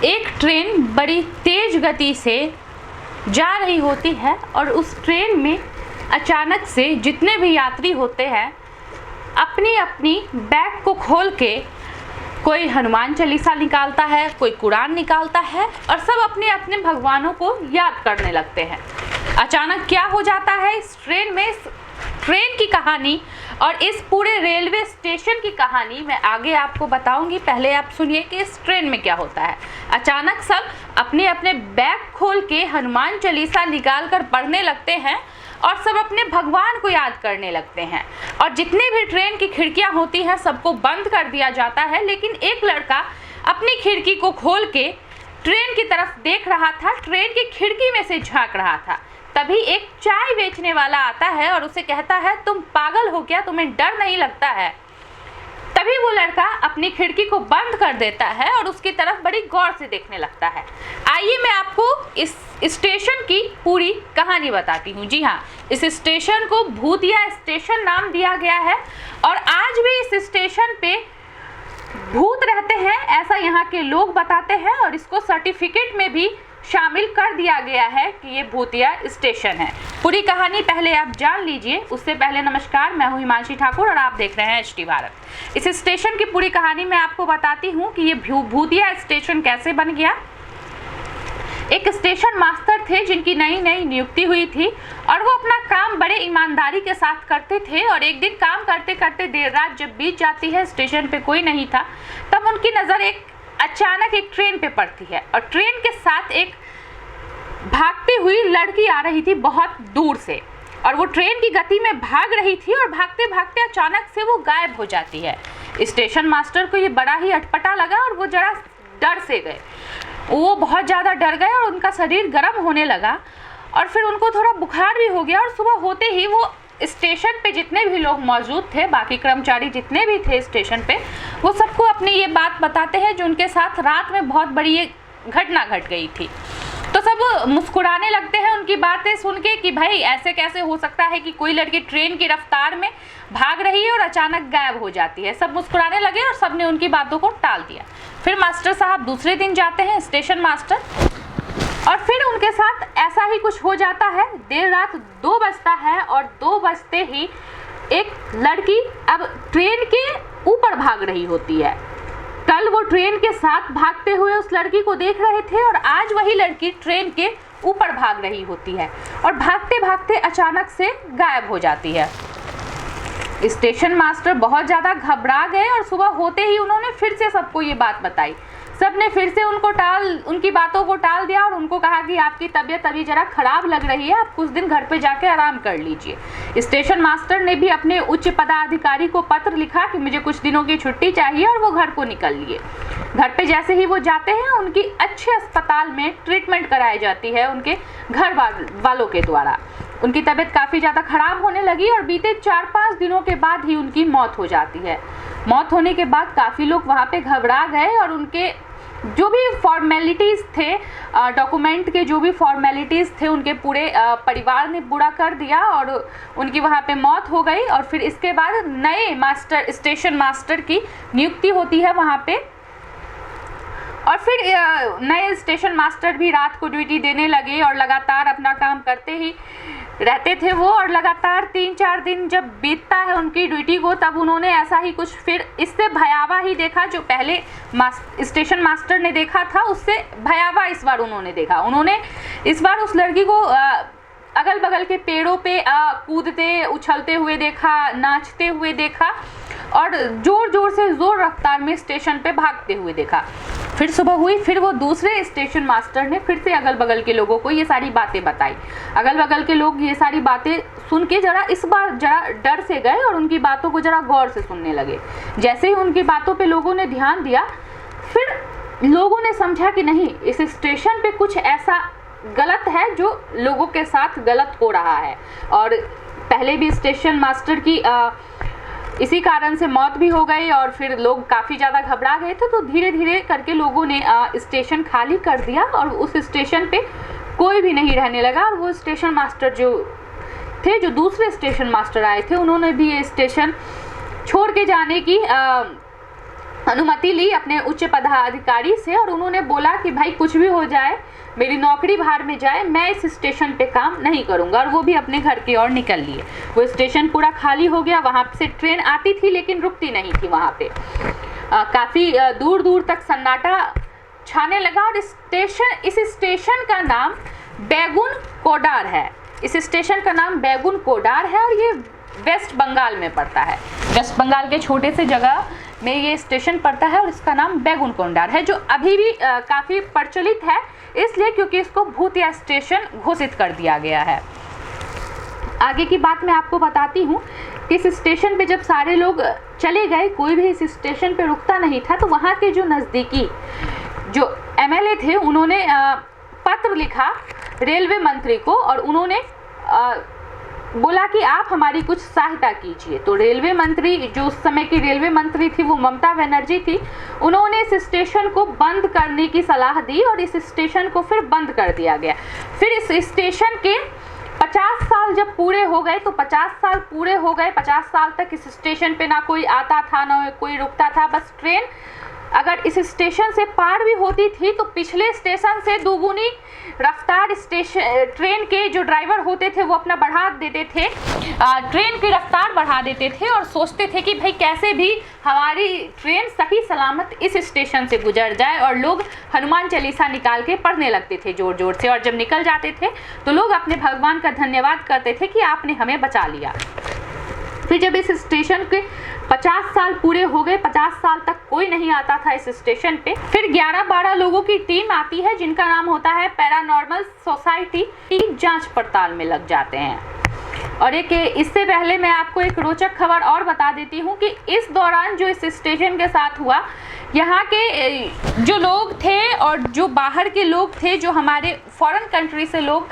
एक ट्रेन बड़ी तेज गति से जा रही होती है और उस ट्रेन में अचानक से जितने भी यात्री होते हैं अपनी अपनी बैग को खोल के कोई हनुमान चालीसा निकालता है, कोई कुरान निकालता है और सब अपने अपने भगवानों को याद करने लगते हैं। अचानक क्या हो जाता है इस ट्रेन में, इस ट्रेन की कहानी और इस पूरे रेलवे स्टेशन की कहानी मैं आगे आपको बताऊंगी। पहले आप सुनिए कि इस ट्रेन में क्या होता है। अचानक सब अपने अपने बैग खोल के हनुमान चालीसा निकाल कर पढ़ने लगते हैं और सब अपने भगवान को याद करने लगते हैं और जितनी भी ट्रेन की खिड़कियां होती हैं सबको बंद कर दिया जाता है। लेकिन एक लड़का अपनी खिड़की को खोल के ट्रेन की तरफ देख रहा था, ट्रेन की खिड़की में से झांक रहा था। तभी एक चाय बेचने वाला आता है और उसे कहता है, तुम पागल हो क्या, तुम्हें डर नहीं लगता है? तभी वो लड़का अपनी खिड़की को बंद कर देता है और उसकी तरफ बड़ी गौर से देखने लगता है। आइए मैं आपको इस स्टेशन की पूरी कहानी बताती हूँ। जी हाँ, इस स्टेशन को भूतिया स्टेशन नाम दिया गया है और आज भी इस स्टेशन पे भूत रहते हैं, ऐसा यहाँ के लोग बताते हैं और इसको सर्टिफिकेट में भी शामिल कर दिया गया है कि ये भूतिया स्टेशन है। पूरी कहानी पहले आप जान लीजिए। उससे पहले नमस्कार, मैं हूँ हिमांशी ठाकुर और आप देख रहे हैं एचटी भारत। इस स्टेशन की पूरी कहानी मैं आपको बताती हूँ कि ये भूतिया स्टेशन कैसे बन गया। एक स्टेशन मास्टर थे जिनकी नई नई नियुक्ति हुई थी और वो अपना काम बड़े ईमानदारी के साथ करते थे और एक दिन काम करते करते देर रात जब बीत जाती है, स्टेशन पे कोई नहीं था, तब उनकी नज़र अचानक एक ट्रेन पे पड़ती है और ट्रेन के साथ एक भागती हुई लड़की आ रही थी बहुत दूर से और वो ट्रेन की गति में भाग रही थी और भागते भागते अचानक से वो गायब हो जाती है। स्टेशन मास्टर को ये बड़ा ही अटपटा लगा और वो जरा डर से गए, वो बहुत ज़्यादा डर गए और उनका शरीर गर्म होने लगा और फिर उनको थोड़ा बुखार भी हो गया और सुबह होते ही वो स्टेशन पे जितने भी लोग मौजूद थे, बाकी कर्मचारी जितने भी थे स्टेशन पे, वो सबको अपनी ये बात बताते हैं जो उनके साथ रात में बहुत बड़ी ये घटना घट गई थी। तो सब मुस्कुराने लगते हैं उनकी बातें सुन के कि भाई ऐसे कैसे हो सकता है कि कोई लड़की ट्रेन की रफ्तार में भाग रही है और अचानक गायब हो जाती है। सब मुस्कुराने लगे और सब ने उनकी बातों को टाल दिया। फिर मास्टर साहब दूसरे दिन जाते हैं, स्टेशन मास्टर, और फिर उनके साथ ऐसा ही कुछ हो जाता है। देर रात 2 बजता है और 2 बजते ही एक लड़की अब ट्रेन के ऊपर भाग रही होती है। कल वो ट्रेन के साथ भागते हुए उस लड़की को देख रहे थे और आज वही लड़की ट्रेन के ऊपर भाग रही होती है और भागते भागते अचानक से गायब हो जाती है। स्टेशन मास्टर बहुत ज़्यादा घबरा गए और सुबह होते ही उन्होंने फिर से सबको ये बात बताई। सबने फिर से उनकी बातों को टाल दिया और उनको कहा कि आपकी तबीयत अभी ज़रा ख़राब लग रही है, आप कुछ दिन घर पे जाके आराम कर लीजिए। स्टेशन मास्टर ने भी अपने उच्च पदाधिकारी को पत्र लिखा कि मुझे कुछ दिनों की छुट्टी चाहिए और वो घर को निकल लिए। घर पे जैसे ही वो जाते हैं उनकी अच्छे अस्पताल में ट्रीटमेंट कराई जाती है उनके घर वालों के द्वारा। उनकी तबीयत काफ़ी ज़्यादा ख़राब होने लगी और बीते 4-5 दिनों के बाद ही उनकी मौत हो जाती है। मौत होने के बाद काफ़ी लोग वहाँ पे घबरा गए और उनके जो भी फॉर्मेलिटीज़ थे, डॉक्यूमेंट के जो भी फॉर्मेलिटीज़ थे, उनके पूरे परिवार ने पूरा कर दिया और उनकी वहाँ पे मौत हो गई। और फिर इसके बाद नए स्टेशन मास्टर की नियुक्ति होती है वहाँ पे और फिर नए स्टेशन मास्टर भी रात को ड्यूटी देने लगे और लगातार अपना काम करते ही रहते थे वो। और लगातार 3-4 दिन जब बीतता है उनकी ड्यूटी को, तब उन्होंने ऐसा ही कुछ फिर इससे भयावह ही देखा जो पहले स्टेशन मास्टर ने देखा था, उससे भयावह इस बार उन्होंने देखा। उन्होंने इस बार उस लड़की को अगल बगल के पेड़ों पे कूदते उछलते हुए देखा, नाचते हुए देखा और जोर रफ्तार में स्टेशन पे भागते हुए देखा। फिर सुबह हुई, फिर वो दूसरे स्टेशन मास्टर ने फिर से अगल बगल के लोगों को ये सारी बातें बताई। अगल बगल के लोग ये सारी बातें सुन के इस बार जरा डर से गए और उनकी बातों को जरा गौर से सुनने लगे। जैसे ही उनकी बातों पे लोगों ने ध्यान दिया, फिर लोगों ने समझा कि नहीं, इस स्टेशन पे कुछ ऐसा गलत है जो लोगों के साथ गलत हो रहा है। और पहले भी स्टेशन मास्टर की इसी कारण से मौत भी हो गई और फिर लोग काफ़ी ज़्यादा घबरा गए थे। तो धीरे धीरे करके लोगों ने स्टेशन खाली कर दिया और उस स्टेशन पे कोई भी नहीं रहने लगा। और वो स्टेशन मास्टर जो दूसरे स्टेशन मास्टर आए थे, उन्होंने भी ये स्टेशन छोड़ के जाने की अनुमति ली अपने उच्च पदाधिकारी से और उन्होंने बोला कि भाई कुछ भी हो जाए, मेरी नौकरी बाहर में जाए, मैं इस स्टेशन पे काम नहीं करूंगा। और वो भी अपने घर की ओर निकल लिए। वो स्टेशन पूरा खाली हो गया, वहाँ से ट्रेन आती थी लेकिन रुकती नहीं थी वहाँ पे। काफ़ी दूर दूर तक सन्नाटा छाने लगा और इस स्टेशन का नाम बैगुन कोडार है। इस स्टेशन का नाम बैगुन कोडार है और ये वेस्ट बंगाल में पड़ता है। वेस्ट बंगाल के छोटे से जगह में ये स्टेशन पड़ता है और इसका नाम बैगुन कोडार है, जो अभी भी काफ़ी प्रचलित है, इसलिए क्योंकि इसको भूतिया स्टेशन घोषित कर दिया गया है। आगे की बात मैं आपको बताती हूँ कि इस स्टेशन पे जब सारे लोग चले गए, कोई भी इस स्टेशन पे रुकता नहीं था, तो वहाँ के जो नज़दीकी जो एमएलए थे उन्होंने पत्र लिखा रेलवे मंत्री को और उन्होंने बोला कि आप हमारी कुछ सहायता कीजिए। तो रेलवे मंत्री, जो उस समय की रेलवे मंत्री थी वो ममता बनर्जी थी, उन्होंने इस स्टेशन को बंद करने की सलाह दी और इस स्टेशन को फिर बंद कर दिया गया। फिर इस स्टेशन के 50 साल जब पूरे हो गए, तो 50 साल पूरे हो गए, 50 साल तक इस स्टेशन पे ना कोई आता था ना कोई रुकता था। बस ट्रेन अगर इस स्टेशन से पार भी होती थी तो पिछले स्टेशन से दोगुनी रफ्तार ट्रेन के जो ड्राइवर होते थे वो अपना बढ़ा देते थे, ट्रेन की रफ्तार बढ़ा देते थे और सोचते थे कि भाई कैसे भी हमारी ट्रेन सही सलामत इस स्टेशन से गुजर जाए। और लोग हनुमान चालीसा निकाल के पढ़ने लगते थे ज़ोर ज़ोर से, और जब निकल जाते थे तो लोग अपने भगवान का धन्यवाद करते थे कि आपने हमें बचा लिया। फिर जब इस स्टेशन के 50 साल पूरे हो गए, 50 साल तक कोई नहीं आता था इस स्टेशन पे, फिर 11-12 लोगों की टीम आती है जिनका नाम होता है पैरानॉर्मल सोसाइटी की जांच पड़ताल में लग जाते हैं। और एक इससे पहले मैं आपको एक रोचक खबर और बता देती हूँ कि इस दौरान जो इस स्टेशन के साथ हुआ, यहाँ के जो लोग थे और जो बाहर के लोग थे, जो हमारे फॉरेन कंट्री से लोग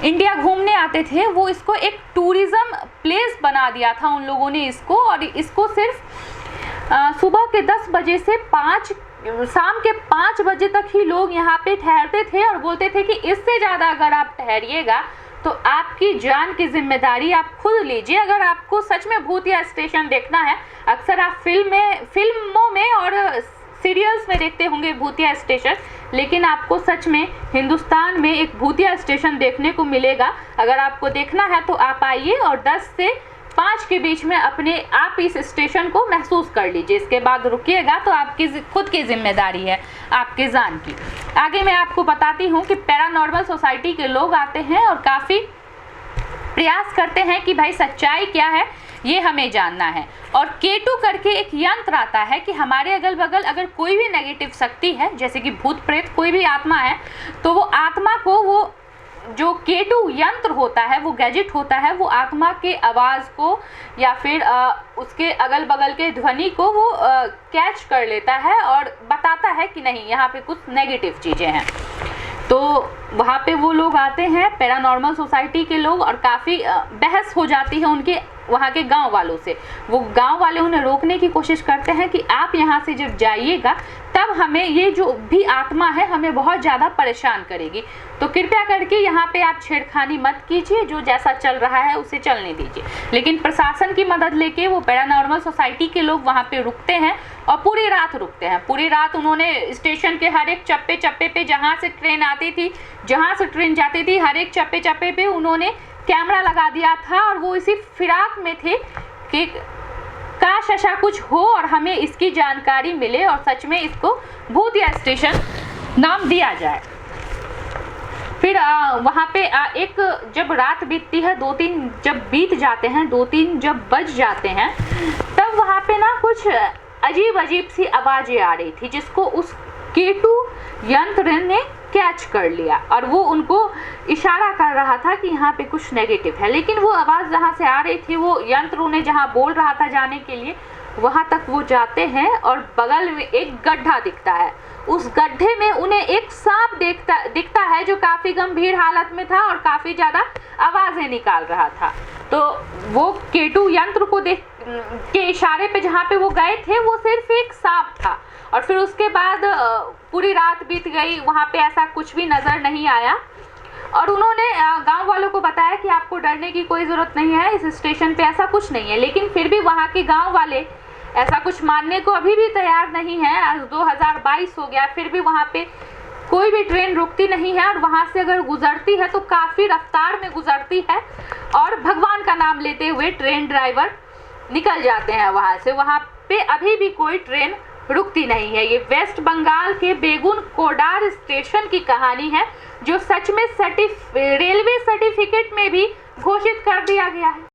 इंडिया घूमने आते थे, वो इसको एक टूरिज़्म प्लेस बना दिया था उन लोगों ने इसको। और इसको सिर्फ सुबह के 10 बजे से शाम के 5 बजे तक ही लोग यहाँ पे ठहरते थे और बोलते थे कि इससे ज़्यादा अगर आप ठहरिएगा तो आपकी जान की जिम्मेदारी आप खुद लीजिए। अगर आपको सच में भूतिया स्टेशन देखना है, अक्सर आप फिल्मों में और सीरियल्स में देखते होंगे भूतिया स्टेशन, लेकिन आपको सच में हिंदुस्तान में एक भूतिया स्टेशन देखने को मिलेगा। अगर आपको देखना है तो आप आइए और 10 से 5 के बीच में अपने आप इस स्टेशन को महसूस कर लीजिए। इसके बाद रुकिएगा तो आपकी खुद की जिम्मेदारी है, आपके जान की। आगे मैं आपको बताती हूँ कि पैरानॉर्मल सोसाइटी के लोग आते हैं और काफ़ी प्रयास करते हैं कि भाई सच्चाई क्या है ये हमें जानना है। और केटू करके एक यंत्र आता है कि हमारे अगल बगल अगर कोई भी नेगेटिव शक्ति है, जैसे कि भूत प्रेत, कोई भी आत्मा है, तो वो आत्मा को, वो जो केटू यंत्र होता है, वो गैजेट होता है, वो आत्मा के आवाज़ को या फिर उसके अगल बगल के ध्वनि को वो कैच कर लेता है और बताता है कि नहीं यहाँ पे कुछ नेगेटिव चीज़ें हैं। तो वहाँ पे वो लोग आते हैं पैरानॉर्मल सोसाइटी के लोग और काफ़ी बहस हो जाती है उनके वहाँ के गांव वालों से। वो गांव वाले उन्हें रोकने की कोशिश करते हैं कि आप यहाँ से जब जाइएगा तब हमें ये जो भी आत्मा है हमें बहुत ज़्यादा परेशान करेगी, तो कृपया करके यहाँ पे आप छेड़खानी मत कीजिए, जो जैसा चल रहा है उसे चलने दीजिए। लेकिन प्रशासन की मदद लेके वो पैरानॉर्मल सोसाइटी के लोग वहाँ पे रुकते हैं और पूरी रात रुकते हैं। पूरी रात उन्होंने स्टेशन के हर एक चप्पे चप्पे पे, जहाँ से ट्रेन आती थी, जहाँ से ट्रेन जाती थी, हर एक चप्पे चप्पे पे उन्होंने कैमरा लगा दिया था। और वो इसी फिराक में थे कि काश ऐसा कुछ हो और हमें इसकी जानकारी मिले और सच में इसको भूतिया स्टेशन नाम दिया जाए। फिर वहाँ पे एक जब रात बीतती है, 2-3 जब बीत जाते हैं, 2-3 जब बज जाते हैं, तब वहाँ पे ना कुछ अजीब सी आवाज़ें आ रही थी, जिसको उस केटू यंत्र ने कैच कर लिया और वो उनको इशारा कर रहा था कि यहाँ पे कुछ नेगेटिव है। लेकिन वो आवाज़ जहाँ से आ रही थी, वो यंत्र उन्हें जहाँ बोल रहा था जाने के लिए, वहाँ तक वो जाते हैं और बगल में एक गड्ढा दिखता है। उस गड्ढे में उन्हें एक सांप दिखता है जो काफ़ी गंभीर हालत में था और काफ़ी ज़्यादा आवाज़ें निकाल रहा था। तो वो केटू यंत्र को देख के इशारे पे जहाँ पे वो गए थे, वो सिर्फ एक सांप था। और फिर उसके बाद पूरी रात बीत गई, वहाँ पे ऐसा कुछ भी नज़र नहीं आया। और उन्होंने गांव वालों को बताया कि आपको डरने की कोई ज़रूरत नहीं है, इस स्टेशन पे ऐसा कुछ नहीं है। लेकिन फिर भी वहाँ के गांव वाले ऐसा कुछ मानने को अभी भी तैयार नहीं है। आज 2022 हो गया, फिर भी वहाँ पे कोई भी ट्रेन रुकती नहीं है, और वहाँ से अगर गुजरती है तो काफ़ी रफ्तार में गुजरती है, और भगवान का नाम लेते हुए ट्रेन ड्राइवर निकल जाते हैं वहाँ से। वहाँ पे अभी भी कोई ट्रेन रुकती नहीं है। ये वेस्ट बंगाल के बेगुन कोडार स्टेशन की कहानी है, जो सच में रेलवे सर्टिफिकेट में भी घोषित कर दिया गया है।